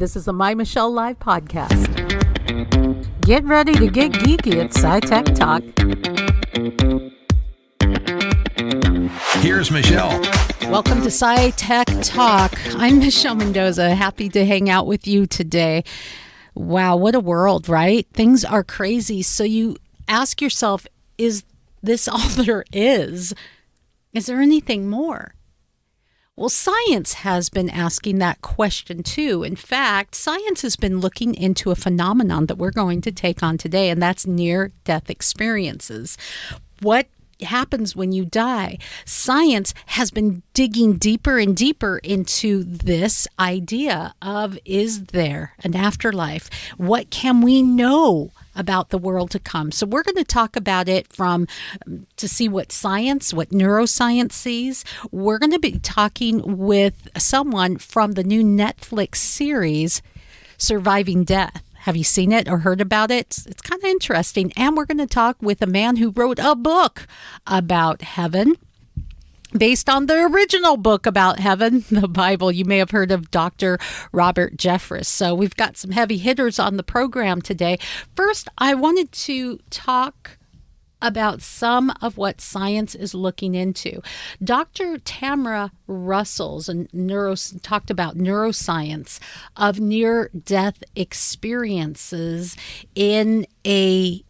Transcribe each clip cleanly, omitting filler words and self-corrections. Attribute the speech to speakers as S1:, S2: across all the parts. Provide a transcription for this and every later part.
S1: This is the MyMichelleLive podcast. Get ready to get geeky at SciTech Talk.
S2: Here's Michelle.
S1: Welcome to SciTech Talk. I'm Michelle Mendoza. Happy to hang out with you today. Wow, what a world, right? Things are crazy. So you ask yourself, is this all there is? Is there anything more? Well, science has been asking that question too. In fact, science has been looking into a phenomenon that we're going to take on today, and that's near-death experiences. What happens when you die? Science has been digging deeper and deeper into this idea of, is there an afterlife? What can we know about the world to come? So we're going to talk about it to see what neuroscience sees. We're going to be talking with someone from the new Netflix series, Surviving Death. Have you seen it or heard about it? It's kind of interesting. And we're going to talk with a man who wrote a book about heaven, based on the original book about heaven, the Bible. You may have heard of Dr. Robert Jeffrees. So we've got some heavy hitters on the program today. First, I wanted to talk about some of what science is looking into. Dr. Tamara Russell's talked about neuroscience of near-death experiences in a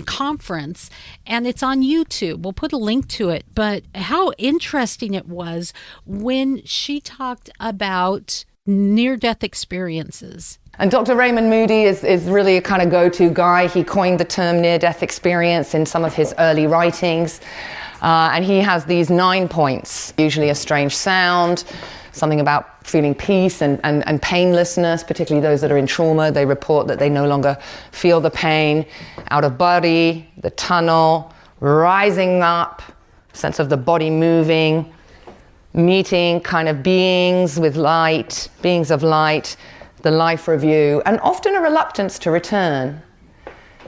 S1: conference, and it's on YouTube. We'll put a link to it. But how interesting it was when she talked about near-death experiences.
S3: And Dr. Raymond Moody is really a kind of go-to guy. He coined the term near-death experience in some of his early writings. And he has these 9 points, usually a strange sound, something about feeling peace and painlessness, particularly those that are in trauma. They report that they no longer feel the pain. Out of body, the tunnel, rising up, sense of the body moving, meeting kind of beings of light, the life review, and often a reluctance to return.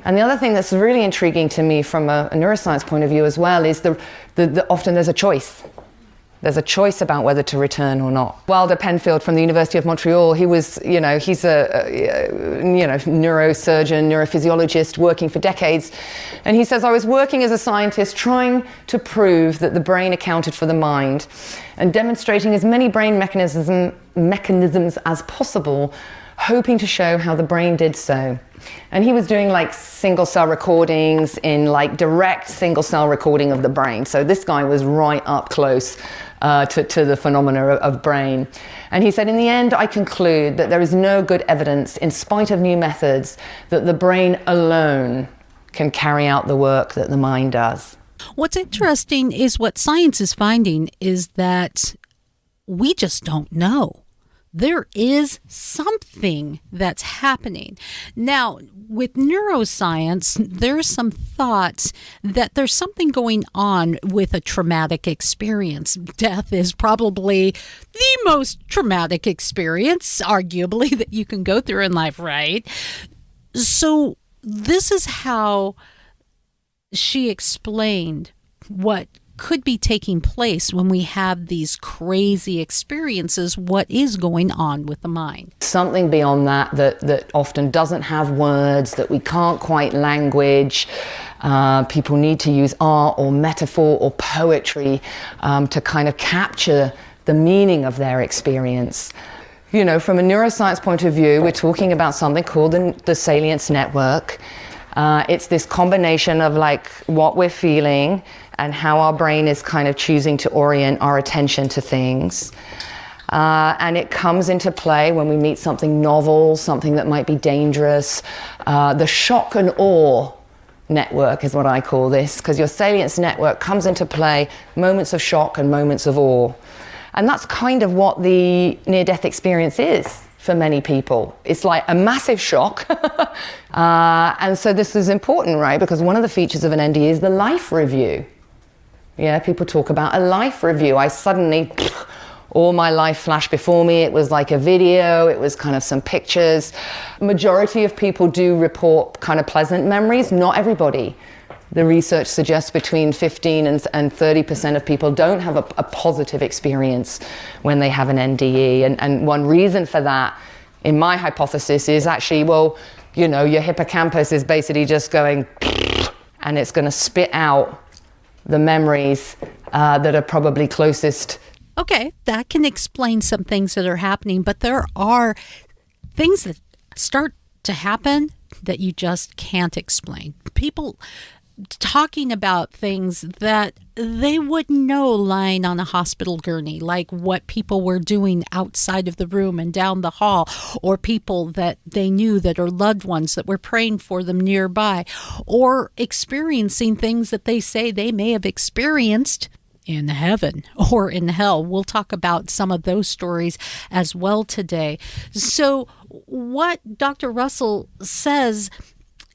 S3: And the other thing that's really intriguing to me from a neuroscience point of view as well is often there's a choice. There's a choice about whether to return or not. Wilder Penfield from the University of Montreal, he's a neurosurgeon, neurophysiologist working for decades. And he says, I was working as a scientist trying to prove that the brain accounted for the mind and demonstrating as many brain mechanisms as possible, hoping to show how the brain did so. And he was doing single cell recordings in direct single cell recording of the brain. So this guy was right up close to the phenomena of brain. And he said, in the end, I conclude that there is no good evidence, in spite of new methods, that the brain alone can carry out the work that the mind does.
S1: What's interesting is what science is finding is that we just don't know. There is something that's happening. Now, with neuroscience, there's some thoughts that there's something going on with a traumatic experience. Death is probably the most traumatic experience, arguably, that you can go through in life, right? So this is how she explained what could be taking place when we have these crazy experiences, what is going on with the mind.
S3: Something beyond that often doesn't have words, that we can't quite language. People need to use art or metaphor or poetry to kind of capture the meaning of their experience. You know, from a neuroscience point of view, we're talking about something called the salience network. It's this combination of what we're feeling and how our brain is kind of choosing to orient our attention to things. And it comes into play when we meet something novel, something that might be dangerous. The shock and awe network is what I call this, because your salience network comes into play, moments of shock and moments of awe. And that's kind of what the near-death experience is for many people. It's like a massive shock. And so this is important, right? Because one of the features of an NDE is the life review. Yeah, people talk about a life review. All my life flashed before me. It was like a video. It was kind of some pictures. Majority of people do report kind of pleasant memories. Not everybody. The research suggests between 15 and 30% of people don't have a positive experience when they have an NDE. And one reason for that in my hypothesis is actually, well, your hippocampus is basically just going, and it's going to spit out the memories that are probably closest.
S1: Okay, that can explain some things that are happening, but there are things that start to happen that you just can't explain. People talking about things that they wouldn't know lying on a hospital gurney, like what people were doing outside of the room and down the hall, or people that they knew that are loved ones that were praying for them nearby, or experiencing things that they say they may have experienced in heaven or in hell. We'll talk about some of those stories as well today. So what Dr. Russell says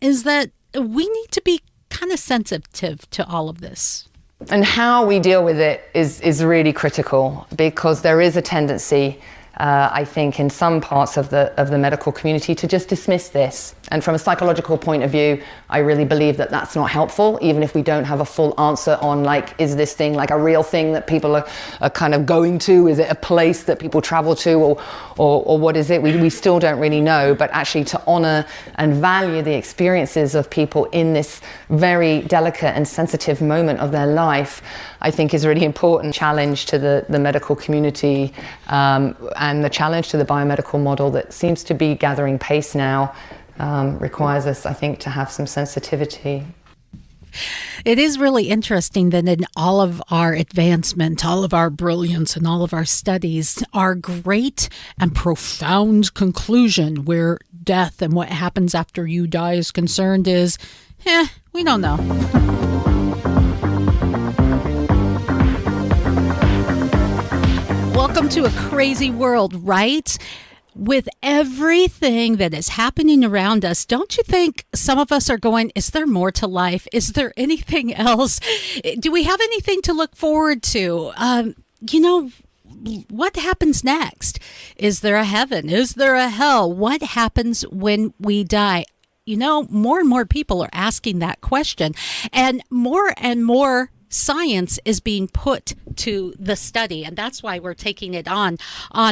S1: is that we need to be kind of sensitive to all of this.
S3: And how we deal with it is really critical, because there is a tendency, I think, in some parts of the medical community to just dismiss this. And from a psychological point of view, I really believe that that's not helpful, even if we don't have a full answer on, like, is this thing like a real thing that people are kind of going to? Is it a place that people travel to, or what is it? We still don't really know, but actually to honor and value the experiences of people in this very delicate and sensitive moment of their life, I think is a really important challenge to the medical community, and the challenge to the biomedical model that seems to be gathering pace now. Requires us, I think, to have some sensitivity.
S1: It is really interesting that in all of our advancement, all of our brilliance, and all of our studies, our great and profound conclusion where death and what happens after you die is concerned is, we don't know. Welcome to a crazy world, right? With everything that is happening around us, don't you think some of us are going, is there more to life? Is there anything else? Do we have anything to look forward to? What happens next? Is there a heaven? Is there a hell? What happens when we die? More and more people are asking that question, and more science is being put to the study, and that's why we're taking it on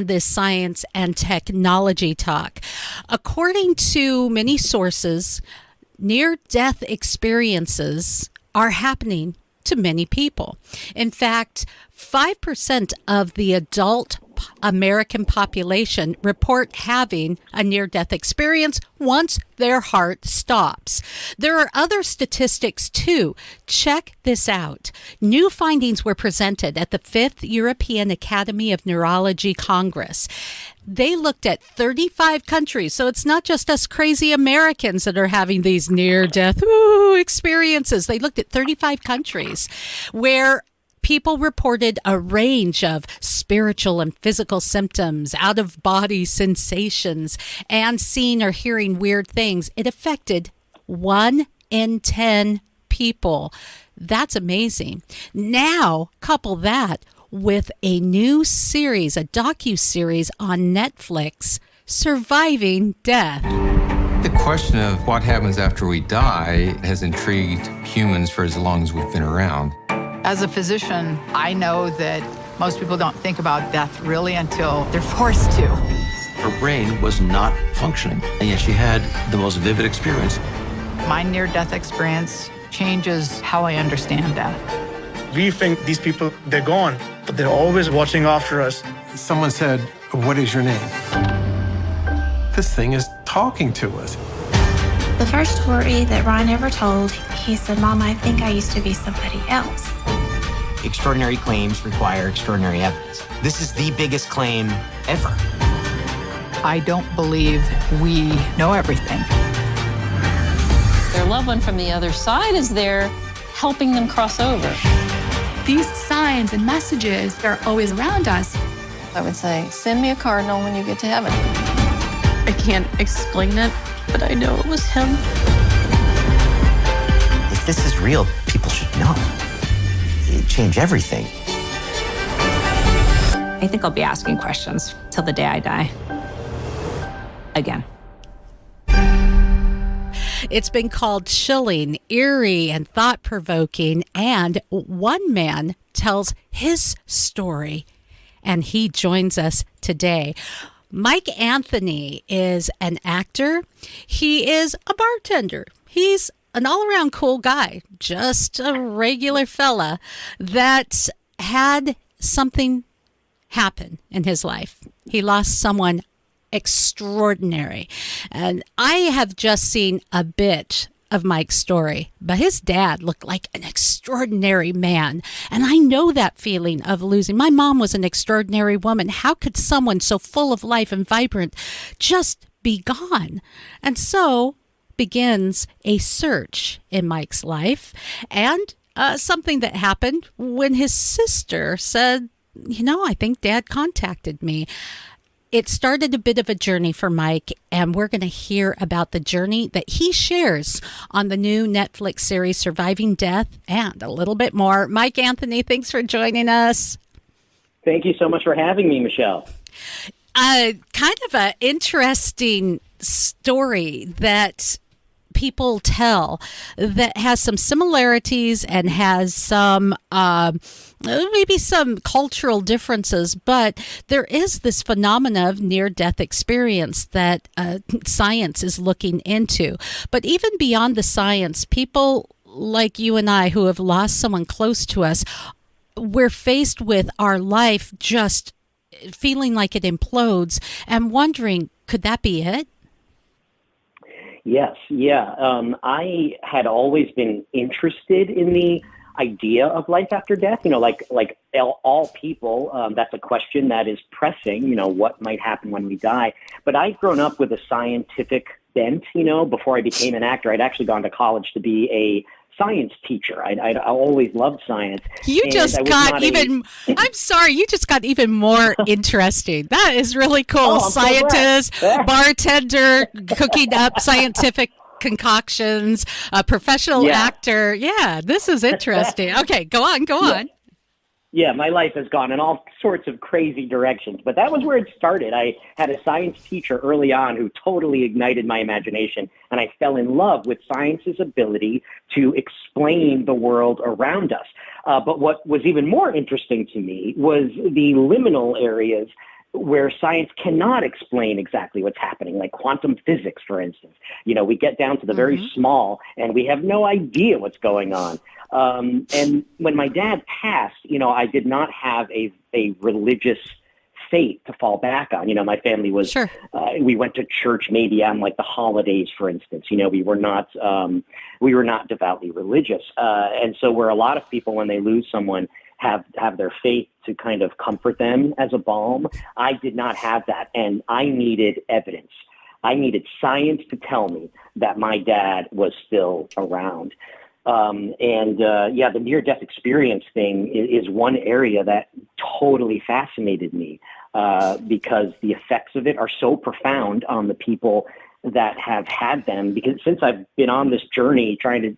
S1: this science and technology talk. According to many sources, near-death experiences are happening to many people. In fact, 5% of the adult American population report having a near-death experience once their heart stops. There are other statistics too. Check this out. New findings were presented at the 5th European Academy of Neurology Congress. They looked at 35 countries, so it's not just us crazy Americans that are having these near-death experiences. They looked at 35 countries where people reported a range of spiritual and physical symptoms, out-of-body sensations, and seeing or hearing weird things. It affected 1 in 10 people. That's amazing. Now, couple that with a new series, a docu-series on Netflix, Surviving Death.
S4: The question of what happens after we die has intrigued humans for as long as we've been around.
S5: As a physician, I know that most people don't think about death really until they're forced to.
S6: Her brain was not functioning, and yet she had the most vivid experience.
S5: My near-death experience changes how I understand death.
S7: We think these people, they're gone, but they're always watching after us.
S8: Someone said, "What is your name?" This thing is talking to us.
S9: The first story that Ryan ever told, he said, "Mom, I think I used to be somebody else."
S10: Extraordinary claims require extraordinary evidence. This is the biggest claim ever.
S5: I don't believe we know everything.
S11: Their loved one from the other side is there helping them cross over.
S12: These signs and messages are always around us.
S11: I would say, send me a cardinal when you get to heaven.
S12: I can't explain it, but I know it was him.
S10: If this is real, people should know. It'd change everything.
S13: I think I'll be asking questions till the day I die. Again.
S1: It's been called chilling, eerie, and thought-provoking, and one man tells his story, and he joins us today. Mike Anthony is an actor. He is a bartender. He's an all-around cool guy, just a regular fella that had something happen in his life. He lost someone extraordinary. And I have just seen a bit of Mike's story, but his dad looked like an extraordinary man. And I know that feeling of losing. My mom was an extraordinary woman. How could someone so full of life and vibrant just be gone? And so begins a search in Mike's life, and something that happened when his sister said, I think Dad contacted me. It started a bit of a journey for Mike, and we're going to hear about the journey that he shares on the new Netflix series, Surviving Death, and a little bit more. Mike Anthony, thanks for joining us.
S14: Thank you so much for having me, Michelle.
S1: Kind of an interesting story that people tell that has some similarities and has some maybe some cultural differences, but there is this phenomena of near-death experience that science is looking into. But even beyond the science, people like you and I who have lost someone close to us, we're faced with our life just feeling like it implodes and wondering, could that be it?
S14: Yes, yeah. I had always been interested in the idea of life after death. Like all people, that's a question that is pressing, what might happen when we die. But I'd grown up with a scientific bent, before I became an actor. I'd actually gone to college to be a science teacher. I always loved science.
S1: You just got even, I'm sorry, you just got even more interesting. That is really cool.
S14: Oh,
S1: Scientist, bartender, cooking up scientific concoctions, a professional actor. Yeah, this is interesting. Okay, go on.
S14: Yeah, my life has gone in all sorts of crazy directions, but that was where it started. I had a science teacher early on who totally ignited my imagination, and I fell in love with science's ability to explain the world around us. But what was even more interesting to me was the liminal areas where science cannot explain exactly what's happening, like quantum physics, for instance. We get down to the very small, and we have no idea what's going on. And when my dad passed, I did not have a religious faith to fall back on. My family was, we went to church maybe on like the holidays, for instance. We were not devoutly religious. And so where a lot of people, when they lose someone, have their faith to kind of comfort them as a balm, I did not have that. And I needed evidence. I needed science to tell me that my dad was still around. The near-death experience thing is one area that totally fascinated me because the effects of it are so profound on the people that have had them. Because since I've been on this journey trying to,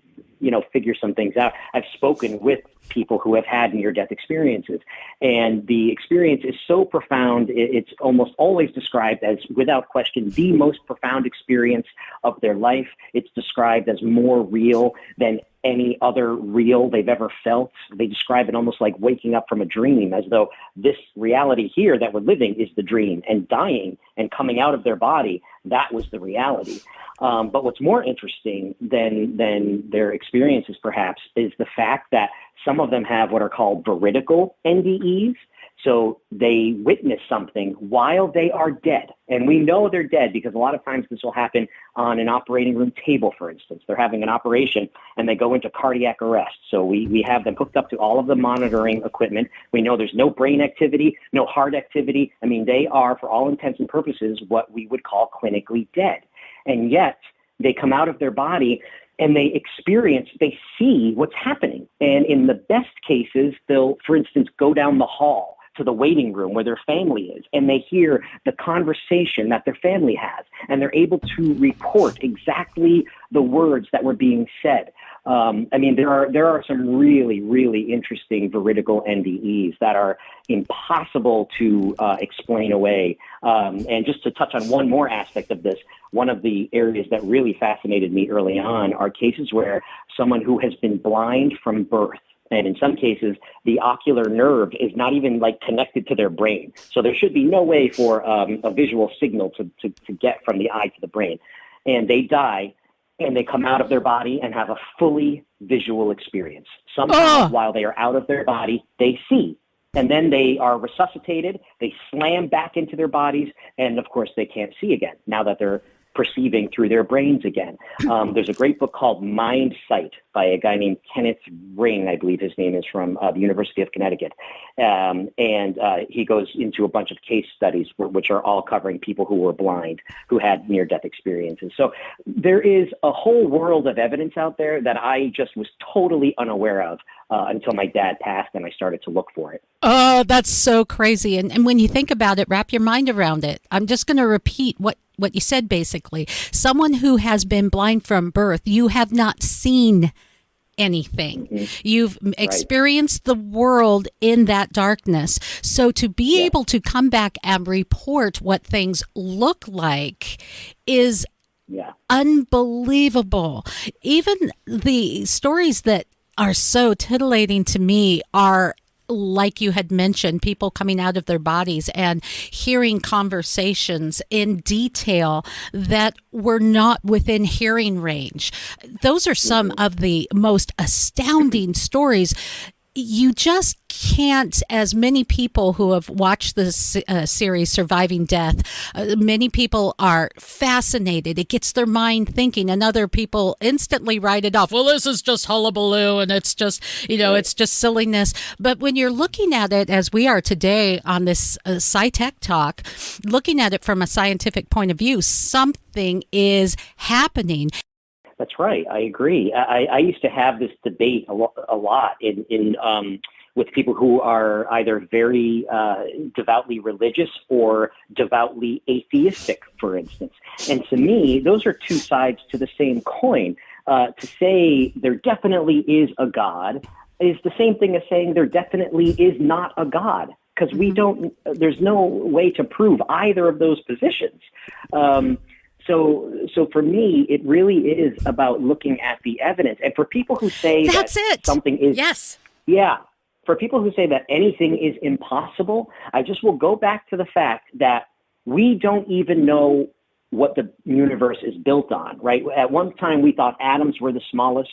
S14: figure some things out, I've spoken with people who have had near-death experiences. And the experience is so profound, it's almost always described as, without question, the most profound experience of their life. It's described as more real than any other real they've ever felt. They describe it almost like waking up from a dream, as though this reality here that we're living is the dream, and dying and coming out of their body, that was the reality. But what's more interesting than their experiences, perhaps, is the fact that some of them have what are called veridical NDEs. So they witness something while they are dead. And we know they're dead because a lot of times this will happen on an operating room table, for instance. They're having an operation and they go into cardiac arrest. So we have them hooked up to all of the monitoring equipment. We know there's no brain activity, no heart activity. I mean, they are, for all intents and purposes, what we would call clinically dead. And yet they come out of their body and they see what's happening. And in the best cases, they'll, for instance, go down the hall to the waiting room where their family is, and they hear the conversation that their family has, and they're able to report exactly the words that were being said. There are some really, really interesting veridical NDEs that are impossible to explain away. And just to touch on one more aspect of this, one of the areas that really fascinated me early on are cases where someone who has been blind from birth And in some cases, the ocular nerve is not even like connected to their brain. So there should be no way for a visual signal to get from the eye to the brain. And they die, and they come out of their body and have a fully visual experience. Somehow, while they are out of their body, they see. And then they are resuscitated, they slam back into their bodies, and of course they can't see again now that they're perceiving through their brains again. There's a great book called Mind Sight by a guy named Kenneth Ring, I believe his name is, from the University of Connecticut. And he goes into a bunch of case studies, which are all covering people who were blind, who had near-death experiences. So there is a whole world of evidence out there that I just was totally unaware of until my dad passed and I started to look for it.
S1: Oh, that's so crazy. And when you think about it, wrap your mind around it. I'm just going to repeat what you said, basically. Someone who has been blind from birth, you have not seen anything. Mm-hmm. You've experienced the world in that darkness. So to be able to come back and report what things look like is unbelievable. Even the stories that are so titillating to me are, like you had mentioned, people coming out of their bodies and hearing conversations in detail that were not within hearing range. Those are some of the most astounding stories. You just can't, as many people who have watched this series, Surviving Death, many people are fascinated. It gets their mind thinking, and other people instantly write it off. Well, this is just hullabaloo, and it's just, it's just silliness. But when you're looking at it, as we are today on this SciTech Talk, looking at it from a scientific point of view, something is happening.
S14: That's right. I agree. I used to have this debate a lot with people who are either very devoutly religious or devoutly atheistic, for instance. And to me, those are two sides to the same coin. To say there definitely is a God is the same thing as saying there definitely is not a God, because there's no way to prove either of those positions. So for me, it really is about looking at the evidence. And for people who say something is, for people who say that anything is impossible, I just will go back to the fact that we don't even know what the universe is built on, right? At one time, we thought atoms were the smallest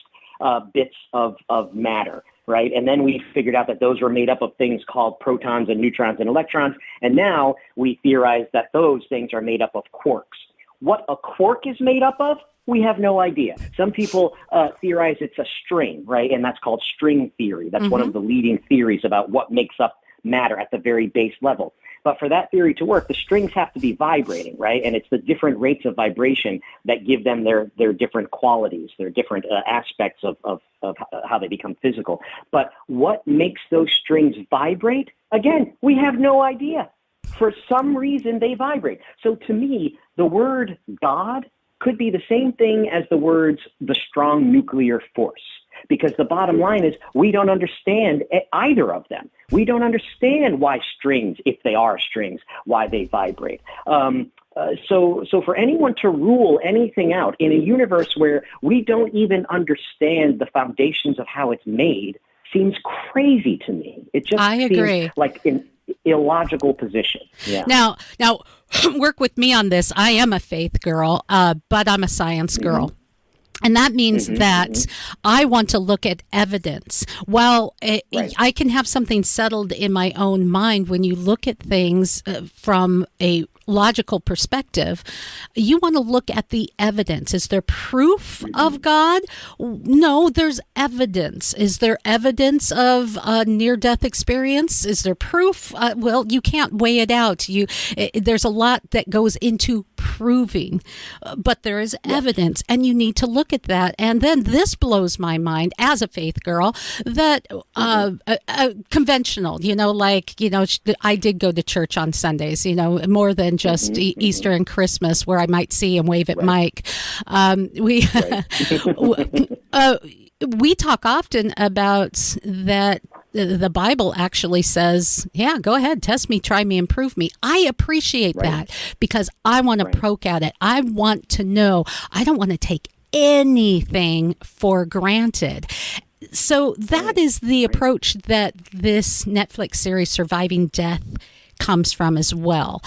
S14: bits of matter, right? And then we figured out that those were made up of things called protons and neutrons and electrons. And now we theorize that those things are made up of quarks. What a quark is made up of, we have no idea. Some people theorize it's a string, right? And that's called string theory. That's one of the leading theories about what makes up matter at the very base level. But for that theory to work, the strings have to be vibrating, right? And it's the different rates of vibration that give them their different qualities, their different aspects of how they become physical. But what makes those strings vibrate? Again, we have no idea. For some reason, they vibrate. So to me, the word God could be the same thing as the words the strong nuclear force, because the bottom line is we don't understand either of them. We don't understand why strings, if they are strings, why they vibrate. So for anyone to rule anything out in a universe where we don't even understand the foundations of how it's made seems crazy to me. It just seems like an illogical position. Yeah.
S1: Now, work with me on this. I am a faith girl, but I'm a science girl. And that means that I want to look at evidence. While I can have something settled in my own mind, when you look at things from a logical perspective, you want to look at the evidence. Is there proof of God? No, there's evidence. Is there evidence of a near-death experience? Is there proof? Well, you can't weigh it out. There's a lot that goes into proving, but there is evidence, and you need to look at that. And then this blows my mind as a faith girl that conventional, I did go to church on Sundays, more than just Easter and Christmas, where I might see and wave at Mike. We talk often about that. The Bible actually says, go ahead, test me, try me, and prove me. I appreciate that because I want to poke at it. I want to know. I don't want to take anything for granted. So that is the approach that this Netflix series, Surviving Death, comes from as well.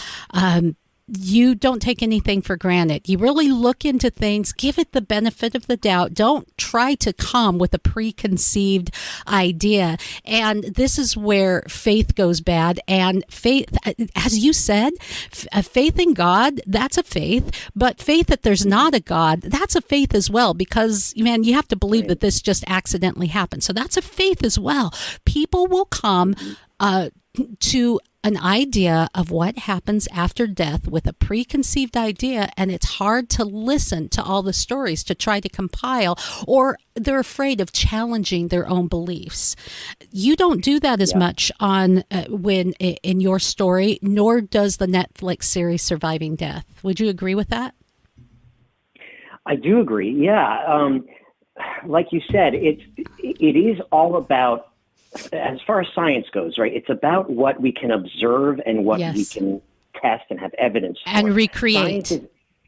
S1: You don't take anything for granted. You really look into things, give it the benefit of the doubt. Don't try to come with a preconceived idea. And this is where faith goes bad. And faith, as you said, faith in God, that's a faith. But faith that there's not a God, that's a faith as well. Because, man, you have to believe that this just accidentally happened. So that's a faith as well. People will come to an idea of what happens after death with a preconceived idea, and it's hard to listen to all the stories to try to compile, or they're afraid of challenging their own beliefs. You don't do that as much on when in your story, nor does the Netflix series Surviving Death. Would you agree with that?
S14: I do agree. Yeah, like you said, it is all about, as far as science goes, right? It's about what we can observe and what we can test and have evidence for.
S1: And recreate.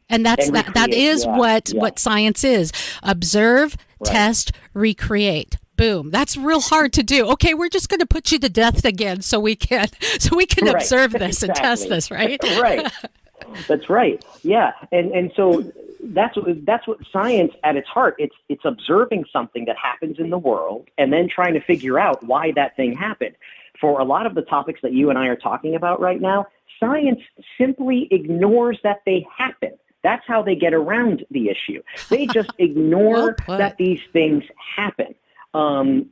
S1: That is what science is. Observe, test, recreate. Boom. That's real hard to do. Okay, we're just going to put you to death again so we can observe this and test this, right?
S14: Right. That's right. Yeah. And so that's what science at its heart. It's observing something that happens in the world and then trying to figure out why that thing happened. For a lot of the topics that you and I are talking about right now, science simply ignores that they happen. That's how they get around the issue. They just ignore that these things happen. And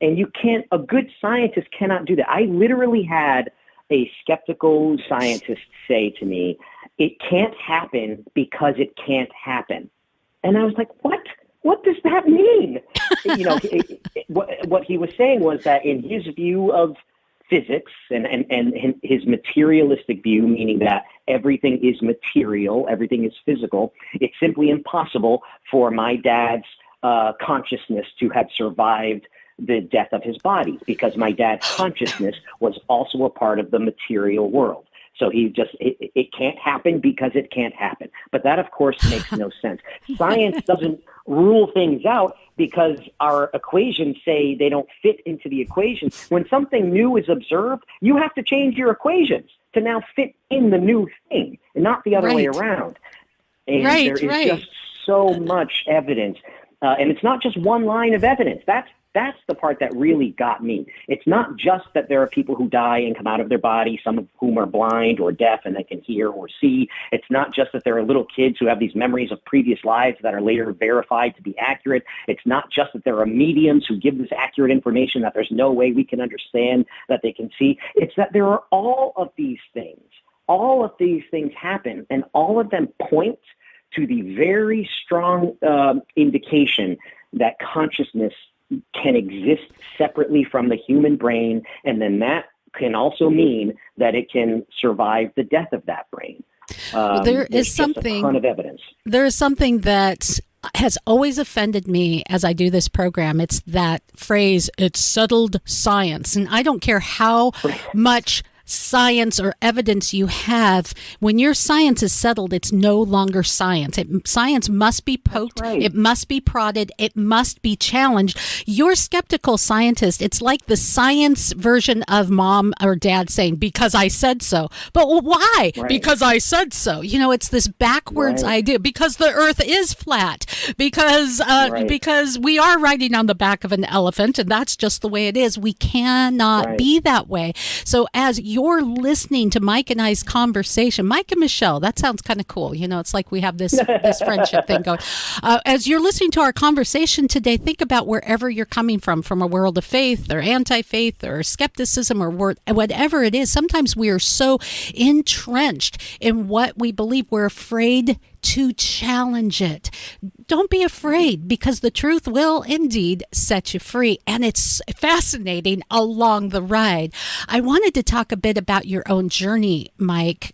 S14: a good scientist cannot do that. I literally had a skeptical scientist say to me, "It can't happen because it can't happen." And I was like, what? What does that mean? What he was saying was that in his view of physics and his materialistic view, meaning that everything is material, everything is physical, it's simply impossible for my dad's consciousness to have survived the death of his body, because my dad's consciousness was also a part of the material world. So it can't happen because it can't happen. But that, of course, makes no sense. Science doesn't rule things out because our equations say they don't fit into the equations. When something new is observed, you have to change your equations to now fit in the new thing and not the other way around. And there is just so much evidence. And it's not just one line of evidence. That's the part that really got me. It's not just that there are people who die and come out of their body, some of whom are blind or deaf and they can hear or see. It's not just that there are little kids who have these memories of previous lives that are later verified to be accurate. It's not just that there are mediums who give this accurate information that there's no way we can understand, that they can see. It's that there are all of these things. All of these things happen, and all of them point to the very strong indication that consciousness can exist separately from the human brain, and then that can also mean that it can survive the death of that brain.
S1: There is a
S14: ton of evidence.
S1: There is something that has always offended me as I do this program. It's that phrase, "it's settled science." And I don't care how much science or evidence you have, when your science is settled, it's no longer science. Science must be poked, it must be prodded, it must be challenged. You're skeptical scientist. It's like the science version of mom or dad saying, "Because I said so." But why? Because I said so. It's this backwards idea. Because the earth is flat. Because we are riding on the back of an elephant, and that's just the way it is. We cannot be that way. So as you're listening to Mike and I's conversation, Mike and Michelle, that sounds kind of cool. It's like we have this friendship thing going. As you're listening to our conversation today, think about wherever you're coming from a world of faith or anti-faith or skepticism or whatever it is. Sometimes we are so entrenched in what we believe, we're afraid to challenge it. Don't be afraid, because the truth will indeed set you free. And it's fascinating along the ride. I wanted to talk a bit about your own journey, Mike.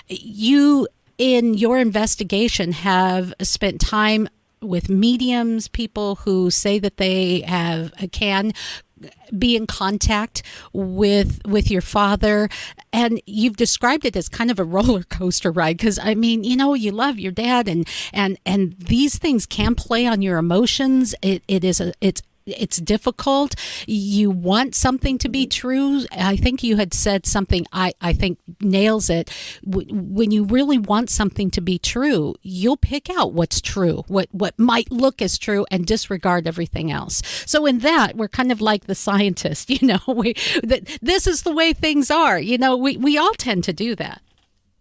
S1: You in your investigation have spent time with mediums, people who say that they can be in contact with your father, and you've described it as kind of a roller coaster ride, because you love your dad, and these things can play on your emotions. It's it's difficult. You want something to be true. I think you had said something I think nails it. When you really want something to be true, you'll pick out what's true, what might look as true, and disregard everything else. So in that, we're kind of like the scientist, this is the way things are. We all tend to do that.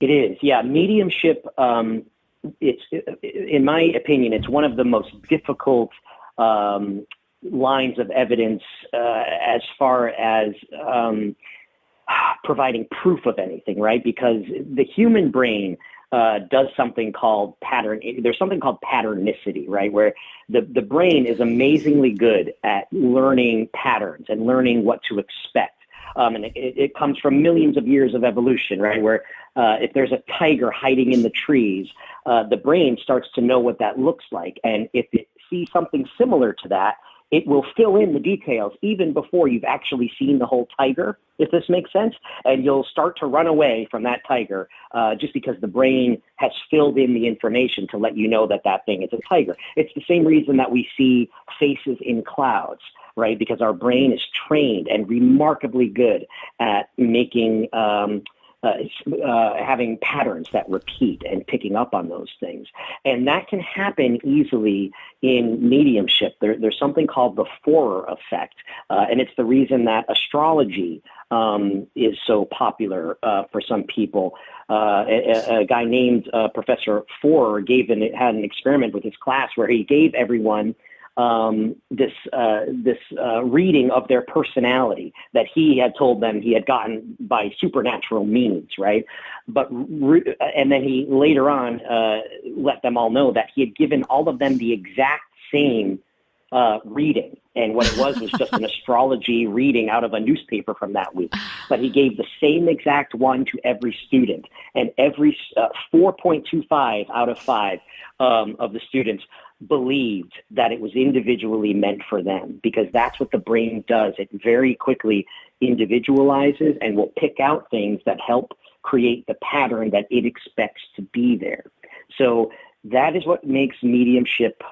S14: It is. Yeah. Mediumship, it's, in my opinion, it's one of the most difficult lines of evidence as far as providing proof of anything, right? Because the human brain does something called there's something called patternicity, right? Where the brain is amazingly good at learning patterns and learning what to expect. And it comes from millions of years of evolution, right? Where if there's a tiger hiding in the trees, the brain starts to know what that looks like. And if it sees something similar to that, it will fill in the details even before you've actually seen the whole tiger, if this makes sense. And you'll start to run away from that tiger just because the brain has filled in the information to let you know that that thing is a tiger. It's the same reason that we see faces in clouds, right? Because our brain is trained and remarkably good at making having patterns that repeat and picking up on those things. And that can happen easily in mediumship. There's something called the Forer effect, and it's the reason that astrology is so popular for some people. A guy named Professor Forer had an experiment with his class where he gave everyone this reading of their personality that he had told them he had gotten by supernatural means, right? And then he later on let them all know that he had given all of them the exact same reading, and what it was just an astrology reading out of a newspaper from that week. But he gave the same exact one to every student, and every 4.25 out of 5 of the students believed that it was individually meant for them, because that's what the brain does. It very quickly individualizes and will pick out things that help create the pattern that it expects to be there. So that is what makes mediumship,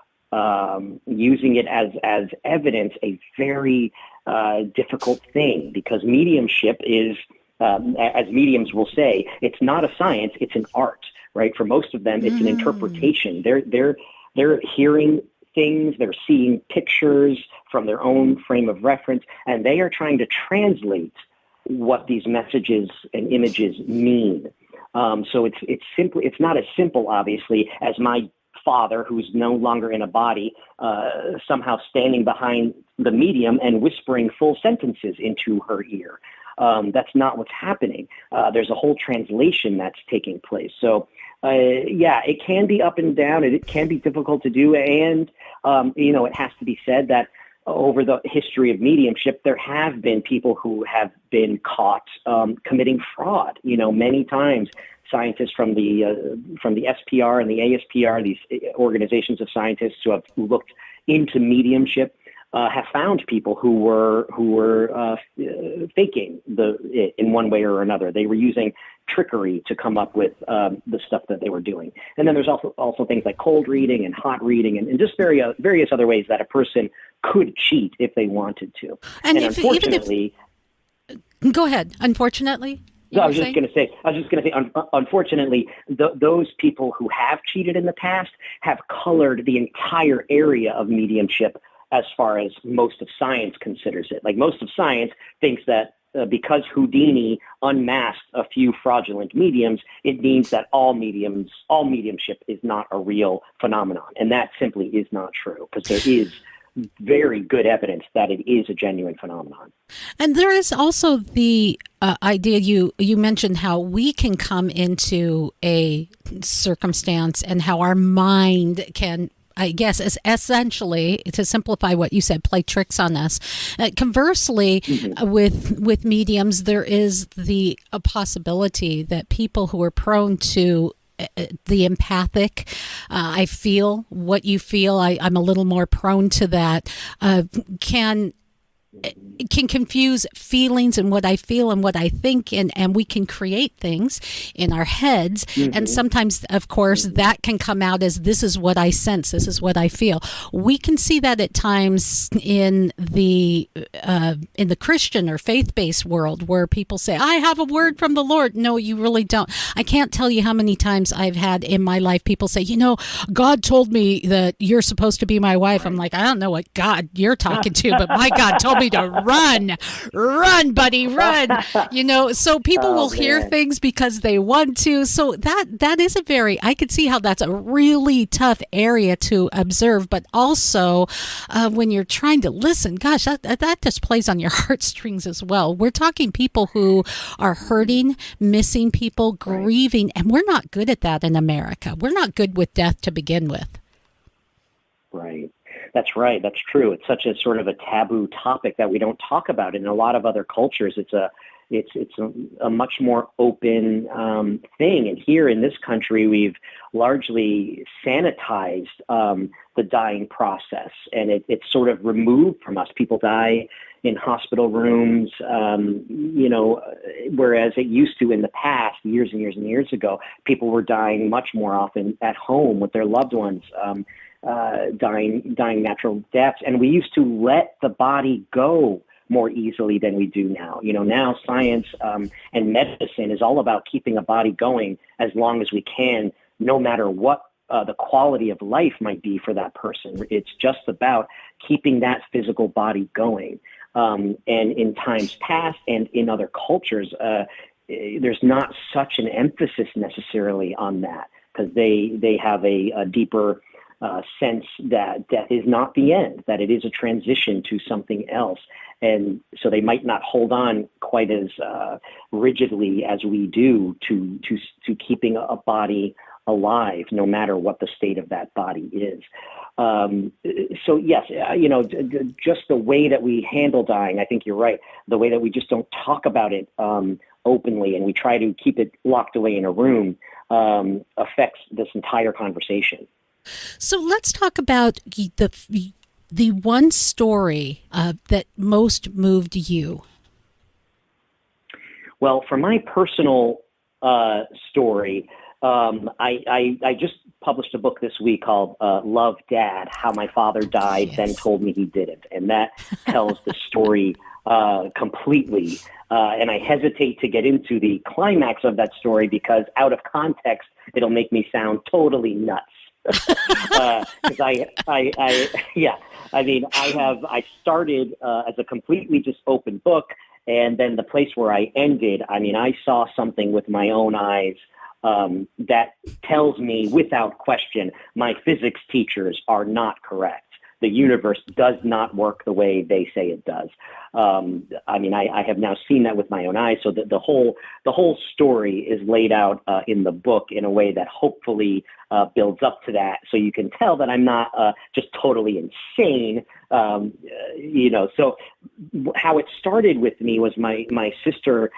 S14: using it as evidence, a very difficult thing, because mediumship is, as mediums will say, it's not a science, it's an art, right? For most of them, it's an interpretation. They're hearing things, they're seeing pictures from their own frame of reference, and they are trying to translate what these messages and images mean. So it's not as simple, obviously, as my father, who's no longer in a body, somehow standing behind the medium and whispering full sentences into her ear. That's not what's happening. There's a whole translation that's taking place. So, it can be up and down, and it can be difficult to do. And, it has to be said that over the history of mediumship, there have been people who have been caught committing fraud. Many times scientists from the SPR and the ASPR, these organizations of scientists who have looked into mediumship, have found people who were faking it in one way or another. They were using trickery to come up with the stuff that they were doing. And then there's also things like cold reading and hot reading and just various other ways that a person could cheat if they wanted to. And unfortunately,
S1: go ahead. Unfortunately.
S14: I was just going to say, unfortunately, those people who have cheated in the past have colored the entire area of mediumship as far as most of science considers it. Like, most of science thinks that because Houdini unmasked a few fraudulent mediums, it means that all mediumship is not a real phenomenon. And that simply is not true, because there is very good evidence that it is a genuine phenomenon.
S1: And there is also the idea you mentioned how we can come into a circumstance and how our mind can, I guess, is essentially, to simplify what you said, play tricks on us. Conversely, with mediums, there is a possibility that people who are prone to the empathic, I feel what you feel, I'm a little more prone to that, can can confuse feelings and what I feel and what I think, and we can create things in our heads. And sometimes, of course, that can come out as, this is what I sense, this is what I feel. We can see that at times in the Christian or faith-based world, where people say, I have a word from the Lord. No, you really don't. I can't tell you how many times I've had in my life people say, God told me that you're supposed to be my wife. I'm like, I don't know what God you're talking to, but my God told me to run, buddy, run. So people will hear things because they want to. So that is I could see how that's a really tough area to observe. But also when you're trying to listen, gosh, that just plays on your heartstrings as well. We're talking people who are hurting, missing people, grieving, and we're not good at that in America. We're not good with death to begin with.
S14: Right. That's right. That's true. It's such a sort of a taboo topic that we don't talk about. In a lot of other cultures, it's a much more open thing. And here in this country, we've largely sanitized the dying process, and it's sort of removed from us. People die in hospital rooms, whereas it used to in the past, years and years and years ago, people were dying much more often at home with their loved ones. Dying natural deaths. And we used to let the body go more easily than we do now. Now science and medicine is all about keeping a body going as long as we can, no matter what the quality of life might be for that person. It's just about keeping that physical body going. And in times past and in other cultures, there's not such an emphasis necessarily on that, because they have a deeper sense that death is not the end, that it is a transition to something else. And so they might not hold on quite as rigidly as we do to keeping a body alive, no matter what the state of that body is. So yes, just the way that we handle dying, I think you're right. The way that we just don't talk about it openly, and we try to keep it locked away in a room, affects this entire conversation.
S1: So let's talk about the one story that most moved you.
S14: Well, for my personal story, I just published a book this week called Love, Dad, How My Father Died, Then Told Me He Didn't. And that tells the story completely. And I hesitate to get into the climax of that story because out of context, it'll make me sound totally nuts. Because I started as a completely just open book, and then the place where I ended, I saw something with my own eyes that tells me without question my physics teachers are not correct. The universe does not work the way they say it does. I have now seen that with my own eyes. So the whole story is laid out in the book in a way that hopefully builds up to that. So you can tell that I'm not just totally insane. So how it started with me was my sister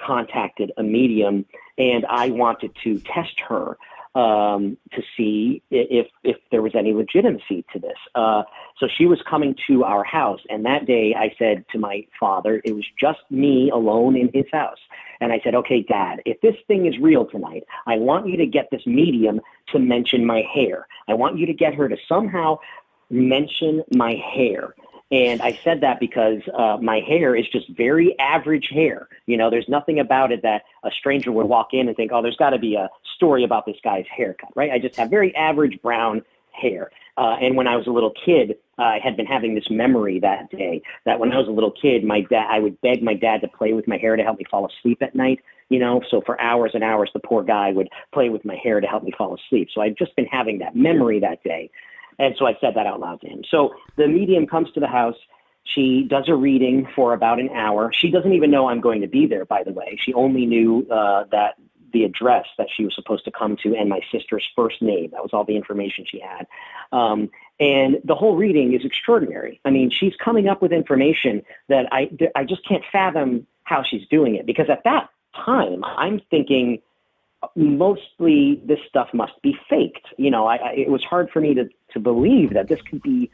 S14: contacted a medium, and I wanted to test her to see if there was any legitimacy to this. So she was coming to our house, and that day I said to my father, it was just me alone in his house. And I said, okay, Dad, if this thing is real tonight, I want you to get this medium to mention my hair. I want you to get her to somehow mention my hair. And I said that because my hair is just very average hair. There's nothing about it that a stranger would walk in and think, oh, there's got to be a story about this guy's haircut, right? I just have very average brown hair. And when I was a little kid, I had been having this memory that day that when I was a little kid, I would beg my dad to play with my hair to help me fall asleep at night. So for hours and hours, the poor guy would play with my hair to help me fall asleep. So I'd just been having that memory that day. And so I said that out loud to him. So the medium comes to the house. She does a reading for about an hour. She doesn't even know I'm going to be there, by the way. She only knew that the address that she was supposed to come to and my sister's first name. That was all the information she had. And the whole reading is extraordinary. She's coming up with information that I just can't fathom how she's doing it. Because at that time, I'm thinking mostly this stuff must be faked. It was hard for me to believe that this could be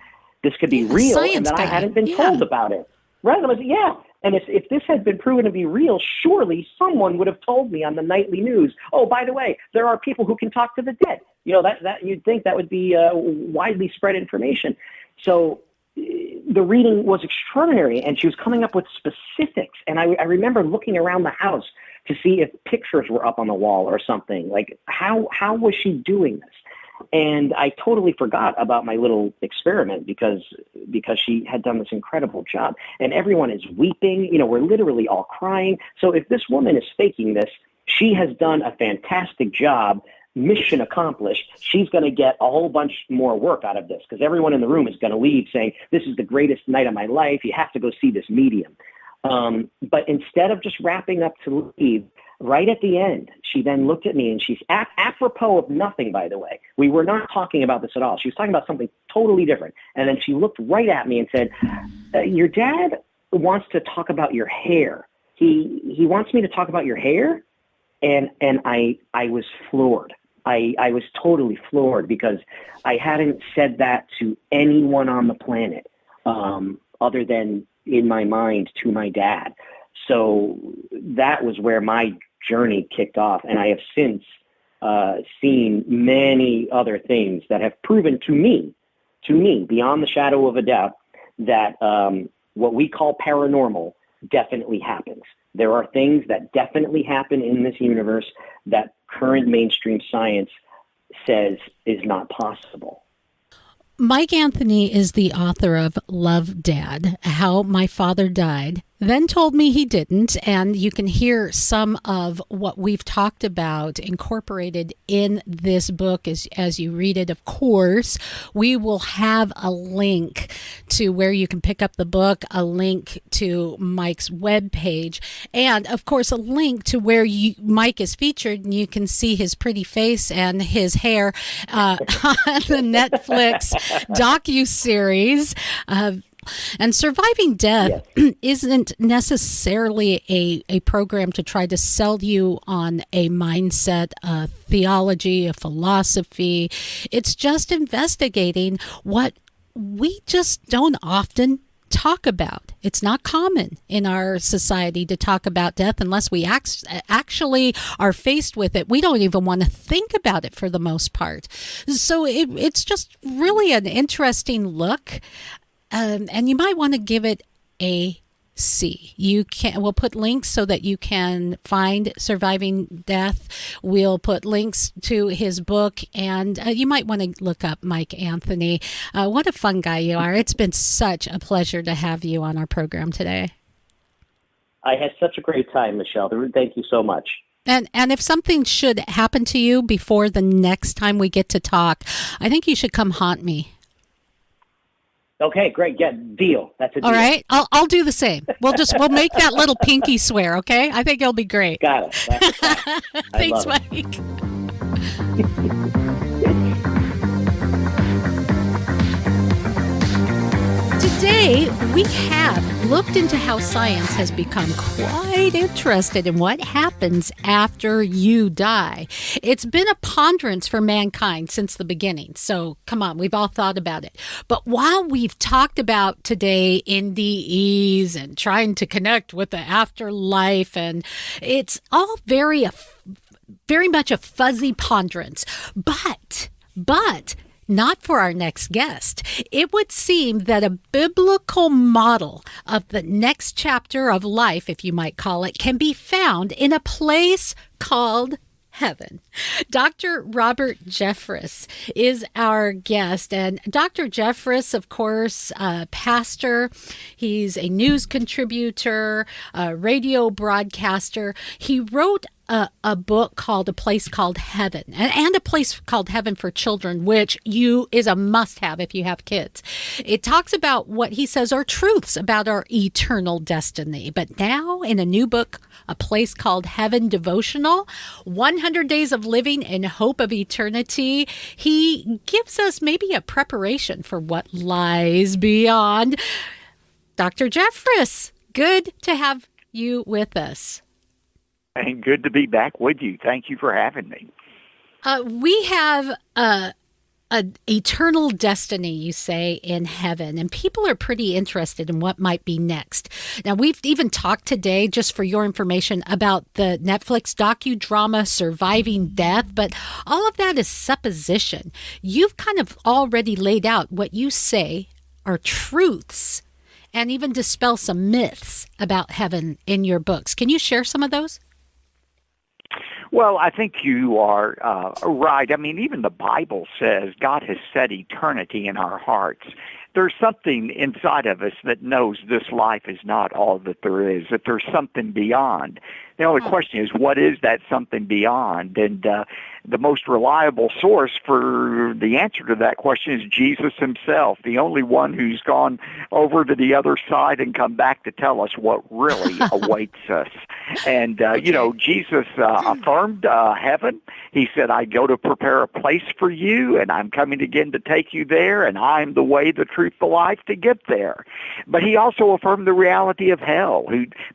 S14: real, and that I hadn't been told about it. Right? I was, yeah. And if this had been proven to be real, surely someone would have told me on the nightly news, oh, by the way, there are people who can talk to the dead. That you'd think that would be widely spread information. So the reading was extraordinary, and she was coming up with specifics. And I remember looking around the house to see if pictures were up on the wall or something. Like, how was she doing this? And I totally forgot about my little experiment because she had done this incredible job. And everyone is weeping. We're literally all crying. So if this woman is faking this, she has done a fantastic job. Mission accomplished. She's going to get a whole bunch more work out of this because everyone in the room is going to leave saying, this is the greatest night of my life. You have to go see this medium. But instead of just wrapping up to leave, right at the end, she then looked at me, and she's apropos of nothing, by the way. We were not talking about this at all. She was talking about something totally different. And then she looked right at me and said, your dad wants to talk about your hair. He wants me to talk about your hair? And I was floored. I was totally floored because I hadn't said that to anyone on the planet other than in my mind to my dad. So that was where my journey kicked off. And I have since seen many other things that have proven to me, beyond the shadow of a doubt, that what we call paranormal definitely happens. There are things that definitely happen in this universe that current mainstream science says is not possible.
S1: Mike Anthony is the author of Love, Dad, How My Father Died, Then Told Me He Didn't. And you can hear some of what we've talked about incorporated in this book as you read it. Of course, we will have a link to where you can pick up the book, a link to Mike's webpage, and of course, a link to where Mike is featured, and you can see his pretty face and his hair on the Netflix docuseries. And Surviving Death isn't necessarily a program to try to sell you on a mindset, a theology, a philosophy. It's just investigating what we just don't often talk about. It's not common in our society to talk about death unless we actually are faced with it. We don't even want to think about it for the most part. So it's just really an interesting look. And you might want to give it a C. We'll put links so that you can find Surviving Death. We'll put links to his book, and you might want to look up Mike Anthony. What a fun guy you are. It's been such a pleasure to have you on our program today.
S14: I had such a great time, Michelle. Thank you so much.
S1: And if something should happen to you before the next time we get to talk, I think you should come haunt me.
S14: Okay, great. Yeah, deal. That's a deal.
S1: All right. I'll do the same. We'll make that little pinky swear, okay? I think it'll be great.
S14: Got it.
S1: Thanks, Mike. Today, we have looked into how science has become quite interested in what happens after you die. It's been a ponderance for mankind since the beginning. So come on, we've all thought about it. But while we've talked about today NDEs and trying to connect with the afterlife, and it's all very much a fuzzy ponderance. But not for our next guest. It would seem that a biblical model of the next chapter of life, if you might call it, can be found in a place called heaven. Dr. Robert Jeffrees is our guest. And Dr. Jeffrees, of course, pastor. He's a news contributor, a radio broadcaster. He wrote a book called A Place Called Heaven, and A Place Called Heaven for Children, which is a must-have if you have kids. It talks about what he says are truths about our eternal destiny. But now, in a new book, A Place Called Heaven Devotional, 100 Days of Living in Hope of Eternity, he gives us maybe a preparation for what lies beyond. Dr. Jeffrees, good to have you with us.
S15: And good to be back with you. Thank you for having me.
S1: We have a an eternal destiny, you say, in heaven, and people are pretty interested in what might be next. Now, we've even talked today, just for your information, about the Netflix docudrama Surviving Death, but all of that is supposition. You've kind of already laid out what you say are truths and even dispel some myths about heaven in your books. Can you share some of those?
S15: Well, I think you are right. I mean, even the Bible says God has set eternity in our hearts. There's something inside of us that knows this life is not all that there is, that there's something beyond. The only question is, what is that something beyond? And the most reliable source for the answer to that question is Jesus himself, the only one who's gone over to the other side and come back to tell us what really awaits us. And, Jesus affirmed heaven. He said, I go to prepare a place for you, and I'm coming again to take you there, and I'm the way, the truth, the life to get there. But he also affirmed the reality of hell,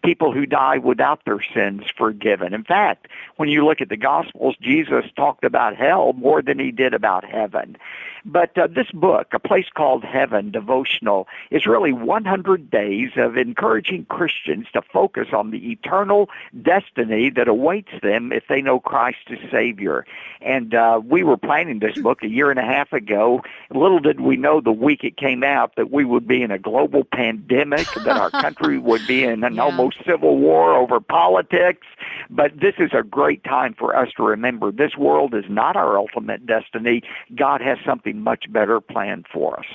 S15: people who die without their sins forgiven. In fact, when you look at the Gospels, Jesus talked about hell more than he did about heaven. But this book, A Place Called Heaven Devotional, is really 100 days of encouraging Christians to focus on the eternal destiny that awaits them if they know Christ as Savior. And we were planning this book a year and a half ago. Little did we know the week it came out that we would be in a global pandemic, that our country would be in an almost civil war over politics. But this is a great time for us to remember this world is not our ultimate destiny. God has something much better planned for us.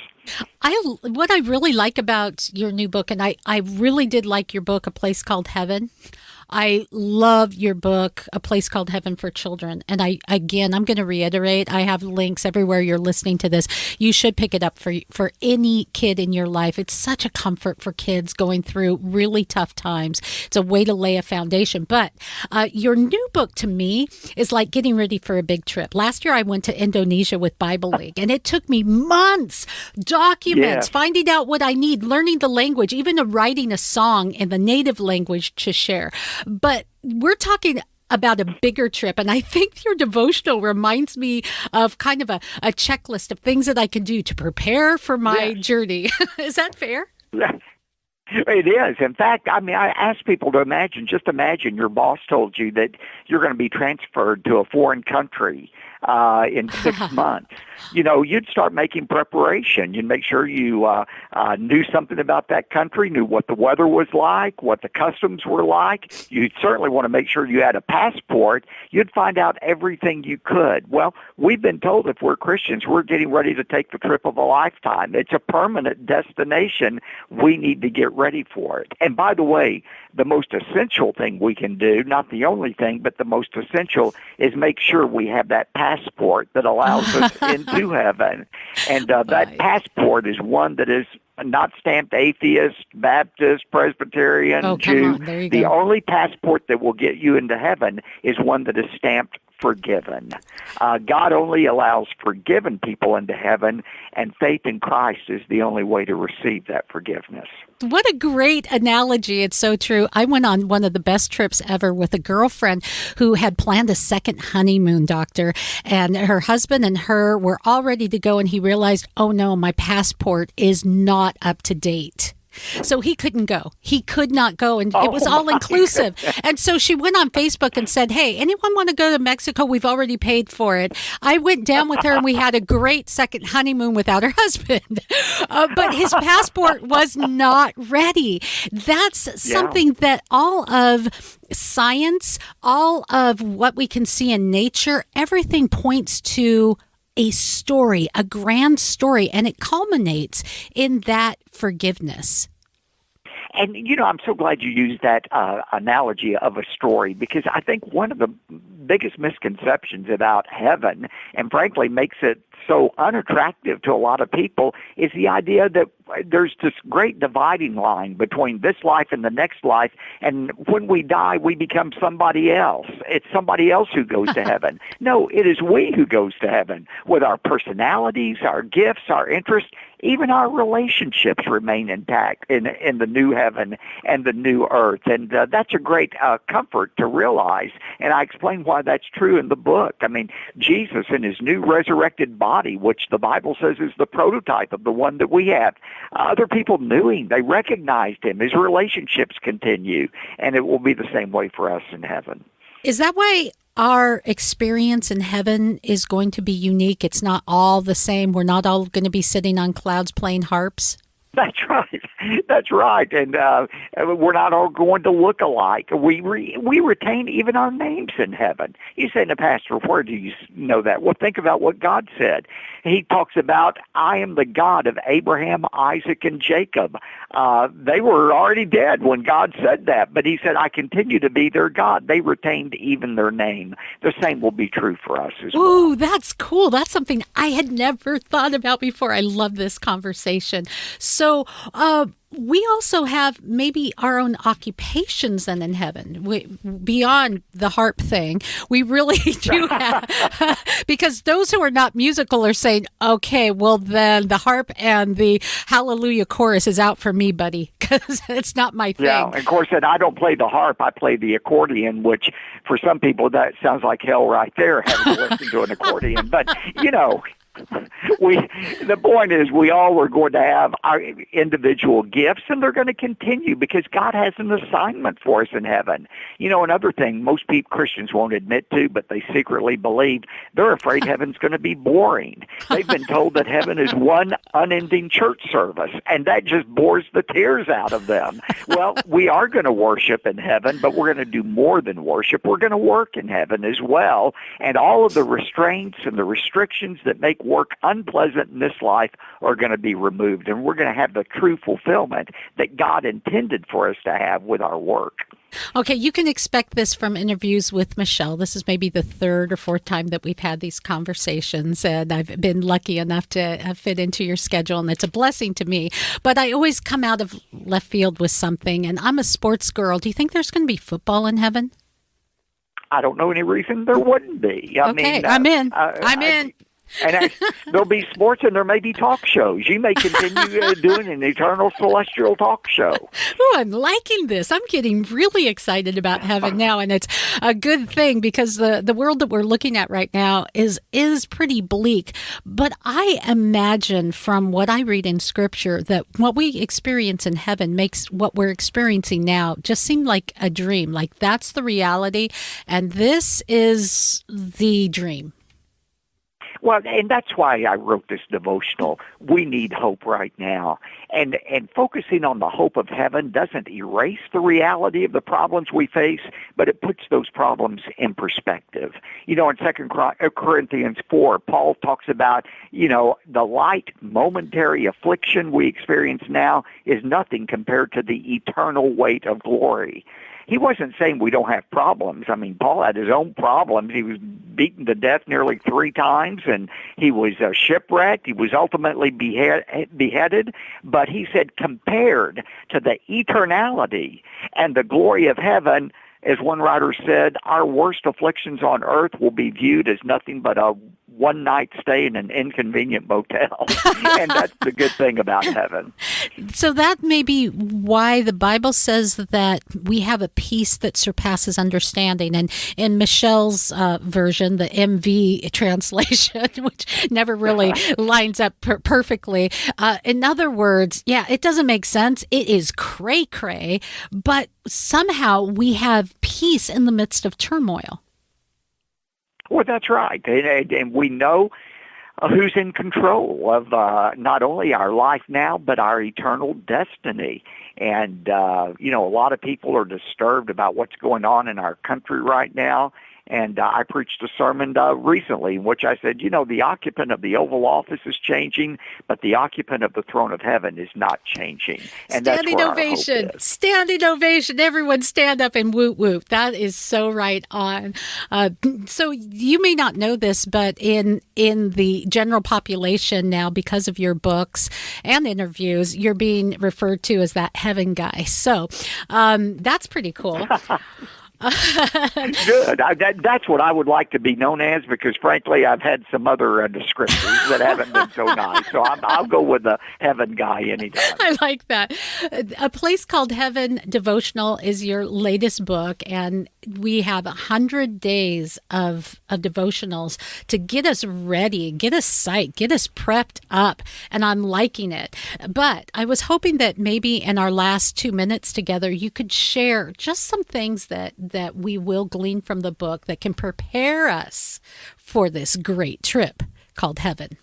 S1: What I really like about your new book, and I really did like your book, A Place Called Heaven. I love your book, A Place Called Heaven for Children. And I'm going to reiterate, I have links everywhere you're listening to this. You should pick it up for any kid in your life. It's such a comfort for kids going through really tough times. It's a way to lay a foundation. But your new book to me is like getting ready for a big trip. Last year I went to Indonesia with Bible League, and it took me months, documents, finding out what I need, learning the language, even writing a song in the native language to share. But we're talking about a bigger trip, and I think your devotional reminds me of kind of a checklist of things that I can do to prepare for my journey. Is that fair?
S15: It is. In fact, I ask people to imagine your boss told you that you're going to be transferred to a foreign country in 6 months. You'd start making preparation. You'd make sure you knew something about that country, knew what the weather was like, what the customs were like. You'd certainly want to make sure you had a passport. You'd find out everything you could. Well, we've been told if we're Christians, we're getting ready to take the trip of a lifetime. It's a permanent destination. We need to get ready for it. And by the way, the most essential thing we can do, not the only thing, but the most essential, is make sure we have that passport that allows us into heaven. And that passport is one that is not stamped atheist, Baptist, Presbyterian, Jew. The only passport that will get you into heaven is one that is stamped forgiven. God only allows forgiven people into heaven, and faith in Christ is the only way to receive that forgiveness.
S1: What a great analogy. It's so true. I went on one of the best trips ever with a girlfriend who had planned a second honeymoon, doctor, and her husband and her were all ready to go, and he realized, oh no, my passport is not up to date. So he couldn't go. He could not go, and it was all inclusive. And so she went on Facebook and said, hey, anyone want to go to Mexico? We've already paid for it. I went down with her, and we had a great second honeymoon without her husband. But his passport was not ready. That's something that all of science, all of what we can see in nature, everything points to a story, a grand story, and it culminates in that forgiveness.
S15: And, I'm so glad you used that analogy of a story, because I think one of the biggest misconceptions about heaven, and frankly makes it so unattractive to a lot of people, is the idea that there's this great dividing line between this life and the next life, and when we die, we become somebody else. It's somebody else who goes to heaven. No, it is we who goes to heaven with our personalities, our gifts, our interests. Even our relationships remain intact in the new heaven and the new earth. And that's a great comfort to realize. And I explain why that's true in the book. I mean, Jesus in his new resurrected body body, which the Bible says is the prototype of the one that we have. Other people knew him. They recognized him. His relationships continue, and it will be the same way for us in heaven.
S1: Is that why our experience in heaven is going to be unique? It's not all the same. We're not all going to be sitting on clouds playing harps.
S15: That's right. That's right. And we're not all going to look alike. We retain even our names in heaven. You say, "Now, Pastor, where do you know that?" Well, think about what God said. He talks about, "I am the God of Abraham, Isaac, and Jacob." They were already dead when God said that, but he said, "I continue to be their God." They retained even their name. The same will be true for us as well.
S1: Ooh, that's cool. That's something I had never thought about before. I love this conversation. So, we also have maybe our own occupations then in heaven, beyond the harp thing. We really do have, because those who are not musical are saying, okay, well then the harp and the hallelujah chorus is out for me, buddy, because it's not my thing.
S15: Yeah, and of course, I don't play the harp. I play the accordion, which for some people that sounds like hell right there, having to listen to an accordion. But, the point is we all are going to have our individual gifts, and they're going to continue because God has an assignment for us in heaven. Another thing most Christians won't admit to, but they secretly believe, they're afraid heaven's going to be boring. They've been told that heaven is one unending church service, and that just bores the tears out of them. Well, we are going to worship in heaven, but we're going to do more than worship. We're going to work in heaven as well, and all of the restraints and the restrictions that make work unpleasant in this life are going to be removed, and we're going to have the true fulfillment that God intended for us to have with our work.
S1: Okay, you can expect this from interviews with Michelle. This is maybe the third or fourth time that we've had these conversations, and I've been lucky enough to fit into your schedule, and it's a blessing to me. But I always come out of left field with something, and I'm a sports girl. Do you think there's going to be football in heaven?
S15: I don't know any reason there wouldn't be.
S1: I'm in. I'm in.
S15: And there'll be sports, and there may be talk shows. You may continue doing an eternal celestial talk show.
S1: Oh, I'm liking this. I'm getting really excited about heaven now, and it's a good thing because the world that we're looking at right now is pretty bleak. But I imagine from what I read in Scripture that what we experience in heaven makes what we're experiencing now just seem like a dream. Like that's the reality, and this is the dream.
S15: Well, and that's why I wrote this devotional. We need hope right now. And focusing on the hope of heaven doesn't erase the reality of the problems we face, but it puts those problems in perspective. In 2 Corinthians 4, Paul talks about, the light momentary affliction we experience now is nothing compared to the eternal weight of glory. He wasn't saying we don't have problems. I mean, Paul had his own problems. He was beaten to death nearly 3 times, and he was shipwrecked. He was ultimately beheaded. But he said, compared to the eternality and the glory of heaven, as one writer said, our worst afflictions on earth will be viewed as nothing but a one-night stay in an inconvenient motel. And that's the good thing about heaven.
S1: So that may be why the Bible says that we have a peace that surpasses understanding. And in Michelle's version, the MV translation, which never really lines up perfectly. In other words, it doesn't make sense. It is cray-cray, but somehow we have peace in the midst of turmoil.
S15: Well, that's right. And we know who's in control of not only our life now, but our eternal destiny. And, a lot of people are disturbed about what's going on in our country right now. And I preached a sermon recently in which I said, the occupant of the Oval Office is changing, but the occupant of the throne of heaven is not changing. And
S1: standing
S15: that's where
S1: ovation.
S15: Our hope is.
S1: Standing ovation. Everyone stand up and whoop whoop. That is so right on. So you may not know this, but in the general population now, because of your books and interviews, you're being referred to as that heaven guy. So that's pretty cool.
S15: Good. That's what I would like to be known as, because frankly, I've had some other descriptors that haven't been so nice. So I'll go with the heaven guy anytime.
S1: I like that. A Place Called Heaven Devotional is your latest book, and we have 100 days of devotionals to get us ready, get us psyched, get us prepped up, and I'm liking it. But I was hoping that maybe in our last 2 minutes together, you could share just some things that we will glean from the book that can prepare us for this great trip called heaven.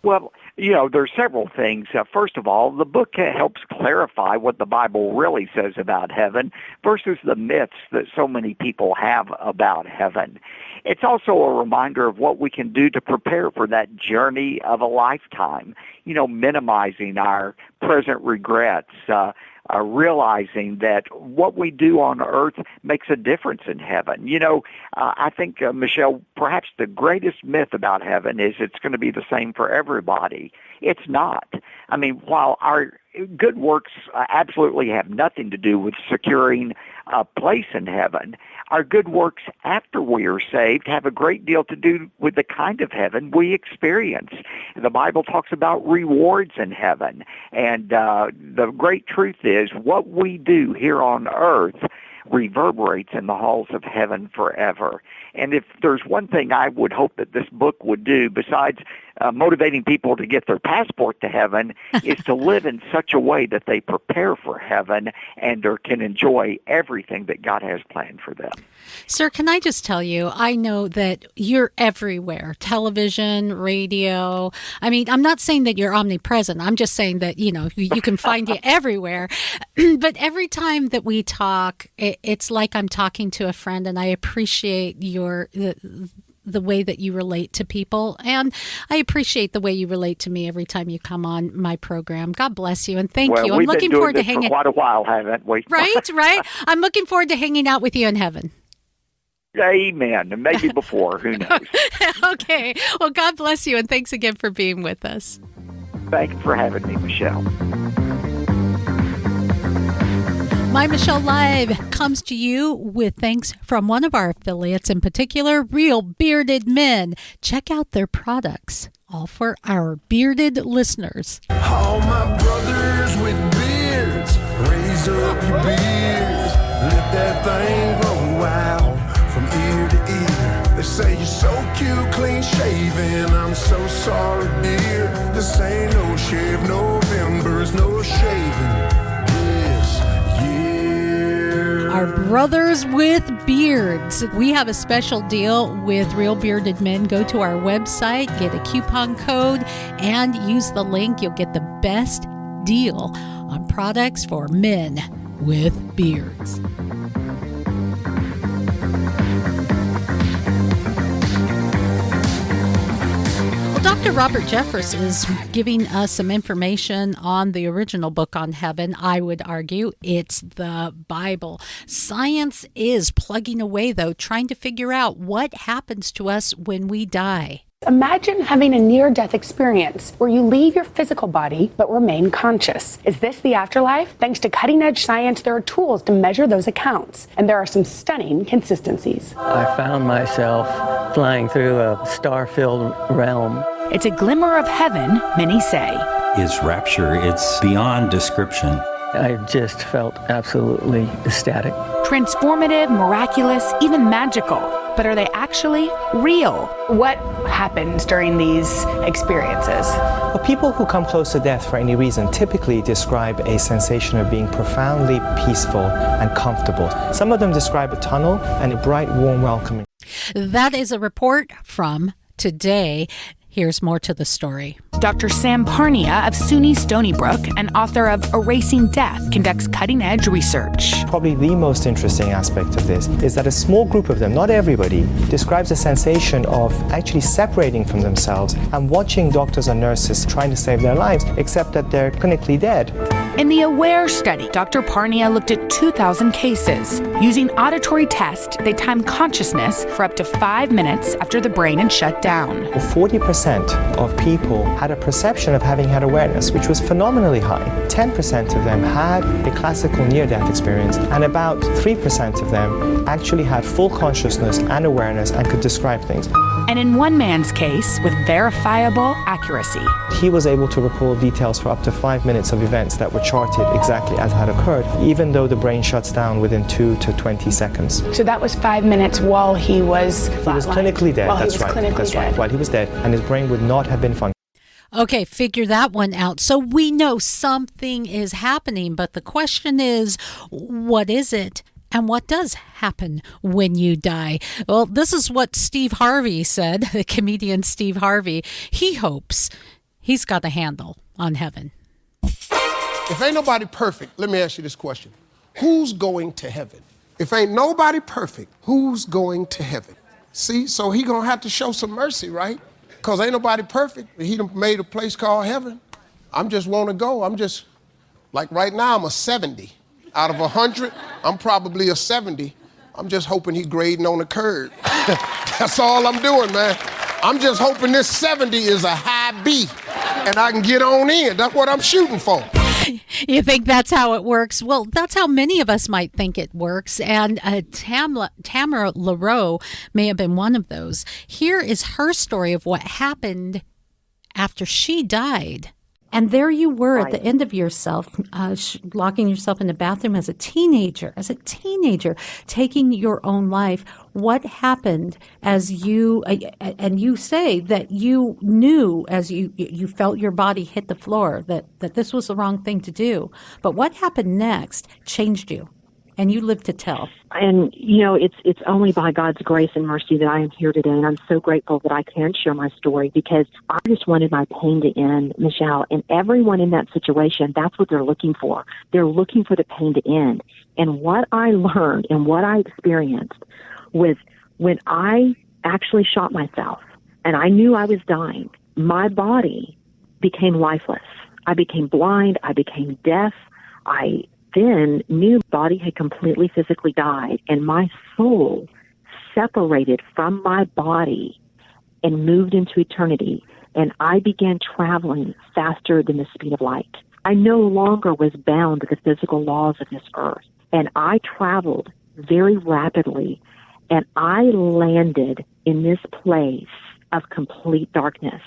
S15: Well, there's several things. First of all, the book helps clarify what the Bible really says about heaven versus the myths that so many people have about heaven. It's also a reminder of what we can do to prepare for that journey of a lifetime, minimizing our present regrets, realizing that what we do on earth makes a difference in heaven. I think, Michelle, perhaps the greatest myth about heaven is it's going to be the same for everybody. It's not. I mean, while our good works absolutely have nothing to do with securing a place in heaven, our good works after we are saved have a great deal to do with the kind of heaven we experience. The Bible talks about rewards in heaven, and the great truth is what we do here on earth reverberates in the halls of heaven forever. And if there's one thing I would hope that this book would do, besides motivating people to get their passport to heaven, is to live in such a way that they prepare for heaven and can enjoy everything that God has planned for them.
S1: Sir, can I just tell you, I know that you're everywhere, television, radio. I mean, I'm not saying that you're omnipresent. I'm just saying that, you can find you everywhere. But every time that we talk, it's like I'm talking to a friend, and I appreciate the way that you relate to people. And I appreciate the way you relate to me every time you come on my program. God bless you, and thank you. I'm looking forward to hanging
S15: out for quite a while, haven't we?
S1: Right. I'm looking forward to hanging out with you in heaven.
S15: Amen. And maybe before, who knows?
S1: Okay. Well, God bless you, and thanks again for being with us.
S15: Thank you for having me, Michelle.
S1: My Michelle Live comes to you with thanks from one of our affiliates, in particular, Real Bearded Men. Check out their products, all for our bearded listeners.
S16: All my brothers with beards, raise up your beards. Let that thing grow out from ear to ear. They say you're so cute, clean shaven. I'm so sorry, dear. This ain't no shave November's no shaving.
S1: Our brothers with beards. We have a special deal with Real Bearded Men. Go to our website, get a coupon code, and use the link. You'll get the best deal on products for men with beards. Dr. Robert Jeffrees is giving us some information on the original book on heaven. I would argue it's the Bible. Science is plugging away, though, trying to figure out what happens to us when we die.
S17: Imagine having a near-death experience where you leave your physical body but remain conscious. Is this the afterlife? Thanks to cutting-edge science, there are tools to measure those accounts, and there are some stunning consistencies.
S18: I found myself flying through a star-filled realm.
S19: It's a glimmer of heaven, many say.
S20: It's rapture. It's beyond description.
S18: I just felt absolutely ecstatic.
S19: Transformative, miraculous, even magical. But are they actually real?
S17: What happens during these experiences?
S21: Well, people who come close to death for any reason typically describe a sensation of being profoundly peaceful and comfortable. Some of them describe a tunnel and a bright, warm welcoming.
S1: That is a report from today. Here's more to the story.
S19: Dr. Sam Parnia of SUNY Stony Brook and author of Erasing Death conducts cutting-edge research.
S21: Probably the most interesting aspect of this is that a small group of them, not everybody, describes a sensation of actually separating from themselves and watching doctors and nurses trying to save their lives, except that they're clinically dead.
S19: In the AWARE study, Dr. Parnia looked at 2,000 cases. Using auditory tests, they timed consciousness for up to 5 minutes after the brain had shut down.
S21: 40% of people had a perception of having had awareness, which was phenomenally high. 10% of them had a classical near-death experience, and about 3% of them actually had full consciousness and awareness and could describe things.
S19: And in one man's case, with verifiable accuracy,
S21: he was able to recall details for up to 5 minutes of events that were charted exactly as had occurred, even though the brain shuts down within 2 to 20 seconds.
S17: So that was 5 minutes while he was flatlined.
S21: He was clinically dead, that's right.
S17: That's
S21: right. While he was dead, and his brain would not have been functioning.
S1: Okay, figure that one out. So we know something is happening, but the question is, what is it? And what does happen when you die? Well, this is what Steve Harvey said, the comedian Steve Harvey. He hopes he's got a handle on heaven.
S2: If ain't nobody perfect, let me ask you this question. Who's going to heaven? If ain't nobody perfect, who's going to heaven? See, so he gonna have to show some mercy, right? Because ain't nobody perfect. He done made a place called heaven. I'm just want to go. I'm just, like right now, I'm a 70. Out of 100, I'm probably a 70. I'm just hoping he grading on the curve. That's all I'm doing, man. I'm just hoping this 70 is a high B and I can get on in. That's what I'm shooting for.
S1: You think that's how it works? Well, that's how many of us might think it works. And Tamara LaRoe may have been one of those. Here is her story of what happened after she died. And there you were at the end of yourself, locking yourself in the bathroom as a teenager, taking your own life. What happened as you, and you say that you knew as you felt your body hit the floor that this was the wrong thing to do. But what happened next changed you, and you lived to tell.
S22: And, you know, it's only by God's grace and mercy that I am here today, and I'm so grateful that I can share my story, because I just wanted my pain to end, Michelle, and everyone in that situation, that's what they're looking for. They're looking for the pain to end. And what I learned and what I experienced was when I actually shot myself and I knew I was dying, my body became lifeless. I became blind. I became deaf. I then knew my body had completely physically died, and my soul separated from my body and moved into eternity, and I began traveling faster than the speed of light. I no longer was bound to the physical laws of this earth, and I traveled very rapidly, and I landed in this place of complete darkness.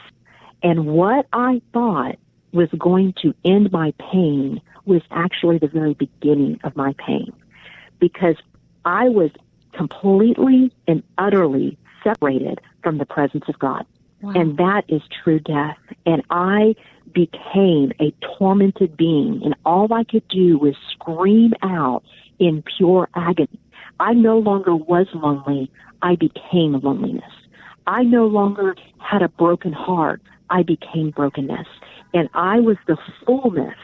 S22: And what I thought was going to end my pain was actually the very beginning of my pain, because I was completely and utterly separated from the presence of God. Wow. And that is true death. And I became a tormented being, and all I could do was scream out in pure agony. I no longer was lonely. I became loneliness. I no longer had a broken heart. I became brokenness. And I was the fullness.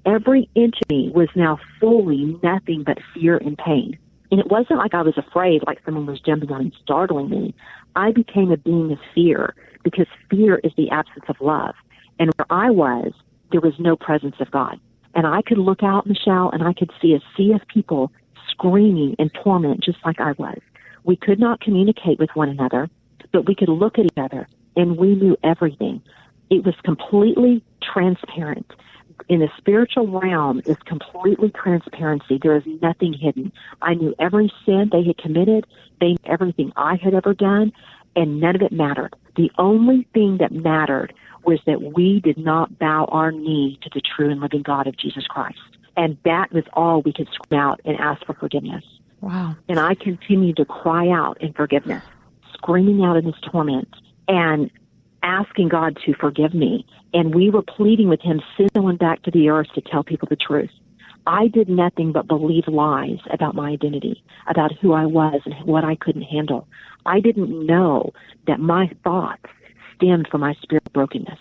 S22: Every inch of me was now fully nothing but fear and pain. And it wasn't like I was afraid, like someone was jumping on and startling me. I became a being of fear, because fear is the absence of love. And where I was, there was no presence of God. And I could look out, Michelle, and I could see a sea of people screaming in torment just like I was. We could not communicate with one another, but we could look at each other, and we knew everything. It was completely transparent. In the spiritual realm, it's completely transparency. There is nothing hidden. I knew every sin they had committed. They knew everything I had ever done, and none of it mattered. The only thing that mattered was that we did not bow our knee to the true and living God of Jesus Christ. And that was all we could scream out and ask for forgiveness.
S1: Wow.
S22: And I continued to cry out in forgiveness, screaming out in this torment, and asking God to forgive me. And we were pleading with him, send someone back to the earth to tell people the truth. I did nothing but believe lies about my identity, about who I was and what I couldn't handle. I didn't know that my thoughts stemmed from my spirit brokenness.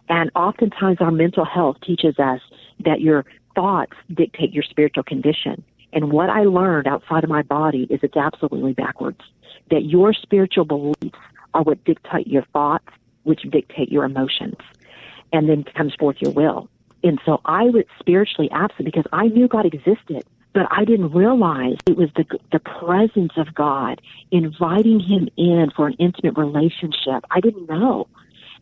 S22: And oftentimes our mental health teaches us that your thoughts dictate your spiritual condition. And what I learned outside of my body is it's absolutely backwards. That your spiritual beliefs are what dictate your thoughts, which dictate your emotions. And then comes forth your will. And so I was spiritually absent because I knew God existed, but I didn't realize it was the presence of God inviting him in for an intimate relationship. I didn't know.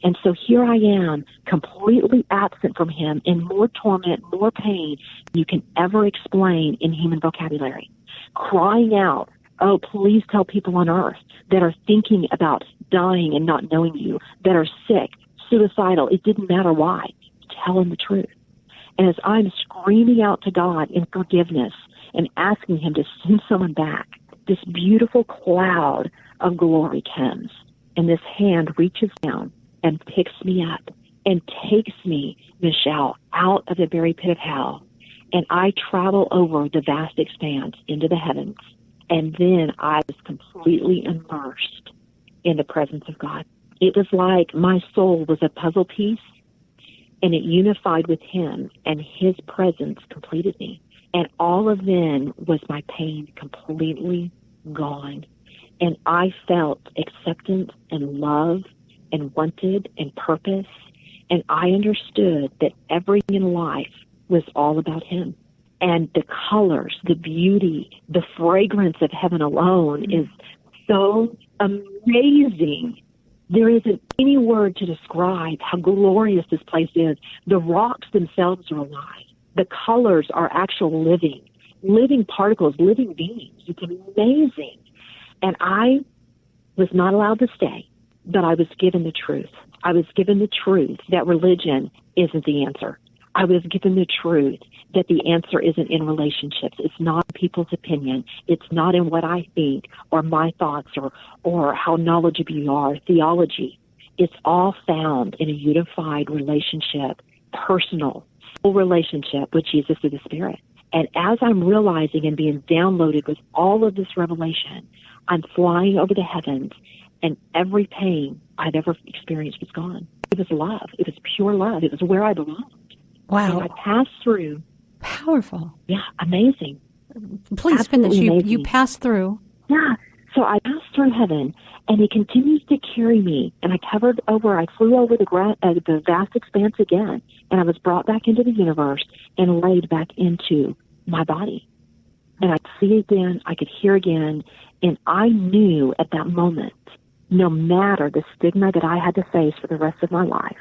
S22: And so here I am, completely absent from him, in more torment, more pain than you can ever explain in human vocabulary, crying out, oh, please tell people on earth that are thinking about dying and not knowing you, that are sick, suicidal, it didn't matter why, tell them the truth. And as I'm screaming out to God in forgiveness and asking him to send someone back, this beautiful cloud of glory comes, and this hand reaches down and picks me up and takes me, Michelle, out of the very pit of hell. And I travel over the vast expanse into the heavens. And then I was completely immersed in the presence of God. It was like my soul was a puzzle piece, and it unified with him, and his presence completed me. And all of then was my pain completely gone. And I felt acceptance and love and wanted and purpose. And I understood that everything in life was all about him. And the colors, the beauty, the fragrance of heaven alone is so amazing. There isn't any word to describe how glorious this place is. The rocks themselves are alive. The colors are actual living particles, living beings. It's amazing. And I was not allowed to stay, but I was given the truth. I was given the truth that religion isn't the answer. I was given the truth that the answer isn't in relationships. It's not people's opinion. It's not in what I think or my thoughts or how knowledgeable you are, theology. It's all found in a unified relationship, personal, full relationship with Jesus through the Spirit. And as I'm realizing and being downloaded with all of this revelation, I'm flying over the heavens, and every pain I've ever experienced was gone. It was love. It was pure love. It was where I belonged.
S1: Wow.
S22: And I passed through.
S1: Powerful.
S22: Yeah, amazing.
S1: Please
S22: Absolutely
S1: finish.
S22: amazing.
S1: You passed through.
S22: Yeah. So I passed through heaven, and he continues to carry me. And I flew over the vast expanse again, and I was brought back into the universe and laid back into my body. And I could see again, I could hear again, and I knew at that moment, no matter the stigma that I had to face for the rest of my life,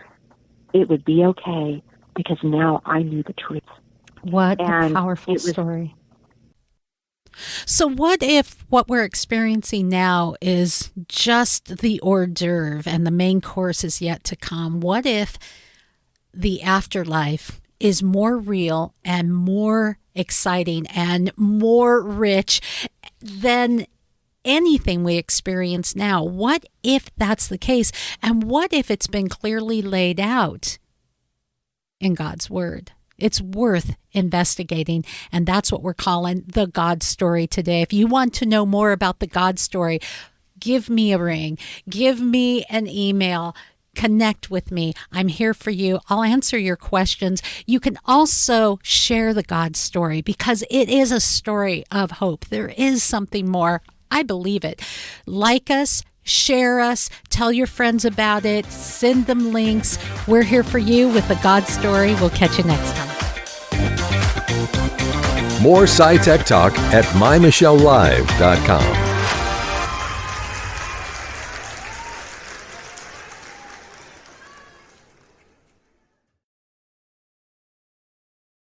S22: it would be okay, because now I knew the truth.
S1: What a powerful story. So what if what we're experiencing now is just the hors d'oeuvre and the main course is yet to come? What if the afterlife is more real and more exciting and more rich than anything we experience now? What if that's the case? And what if it's been clearly laid out in God's Word? It's worth investigating, and that's what we're calling the God story today. If you want to know more about the God story, give me a ring, give me an email, connect with me. I'm here for you. I'll answer your questions. You can also share the God story, because it is a story of hope. There is something more. I believe it. Like us, share us, tell your friends about it, send them links. We're here for you with the God story. We'll catch you next time.
S3: More SciTech Talk at MyMichelleLive.com.